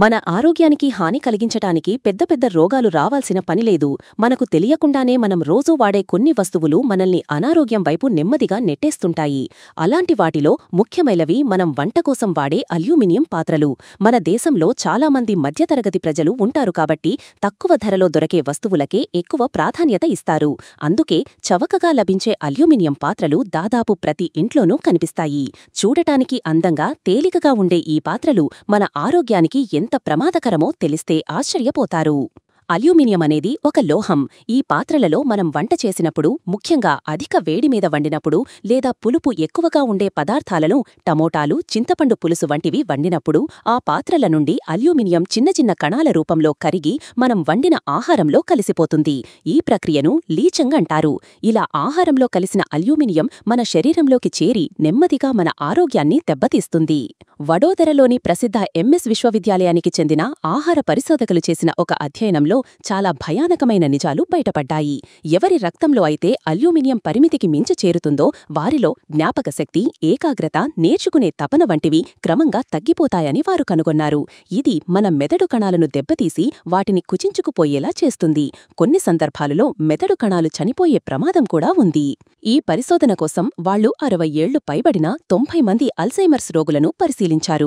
మన ఆరోగ్యానికి హాని కలిగించటానికి పెద్ద పెద్ద రోగాలు రావాల్సిన పనిలేదు. మనకు తెలియకుండానే మనం రోజూ వాడే కొన్ని వస్తువులు మనల్ని అనారోగ్యం వైపు నెమ్మదిగా నెట్టేస్తుంటాయి. అలాంటి వాటిలో ముఖ్యమైనవి మనం వంట కోసం వాడే అల్యూమినియం పాత్రలు. మన దేశంలో చాలామంది మధ్యతరగతి ప్రజలు ఉంటారు కాబట్టి తక్కువ ధరలో దొరికే వస్తువులకే ఎక్కువ ప్రాధాన్యత ఇస్తారు. అందుకే చవకగా లభించే అల్యూమినియం పాత్రలు దాదాపు ప్రతి ఇంట్లోనూ కనిపిస్తాయి. చూడటానికి అందంగా, తేలికగా ఉండే ఈ పాత్రలు మన ఆరోగ్యానికి ఎంత ప్రమాదకరమో తెలిస్తే ఆశ్చర్యపోతారు. అల్యూమినియం అనేది ఒక లోహం. ఈ పాత్రలలో మనం వంట చేసినప్పుడు, ముఖ్యంగా అధిక వేడిమీద వండినప్పుడు లేదా పులుపు ఎక్కువగా ఉండే పదార్థాలను టమోటాలు, చింతపండు పులుసు వంటివి వండినప్పుడు ఆ పాత్రల నుండి అల్యూమినియం చిన్న చిన్న కణాల రూపంలో కరిగి మనం వండిన ఆహారంలో కలిసిపోతుంది. ఈ ప్రక్రియను లీచింగ్ అంటారు. ఇలా ఆహారంలో కలిసిన అల్యూమినియం మన శరీరంలోకి చేరి నెమ్మదిగా మన ఆరోగ్యాన్ని దెబ్బతీస్తుంది. వడోదరలోని ప్రసిద్ధ ఎంఎస్ విశ్వవిద్యాలయానికి చెందిన ఆహార పరిశోధకులు చేసిన ఒక అధ్యయనంలో చాలా భయానకమైన నిజాలు బయటపడ్డాయి. ఎవరి రక్తంలో అయితే అల్యూమినియం పరిమితికి మించి చేరుతుందో వారిలో జ్ఞాపకశక్తి, ఏకాగ్రత, నేర్చుకునే తపన వంటివి క్రమంగా తగ్గిపోతాయని వారు కనుగొన్నారు. ఇది మన మెదడు కణాలను దెబ్బతీసి వాటిని కుచించుకుపోయేలా చేస్తుంది. కొన్ని సందర్భాలలో మెదడు కణాలు చనిపోయే ప్రమాదం కూడా ఉంది. ఈ పరిశోధన కోసం వాళ్లు 60 ఏళ్లు పైబడిన 90 మంది అల్జైమర్స్ రోగులను పరిశీలించారు.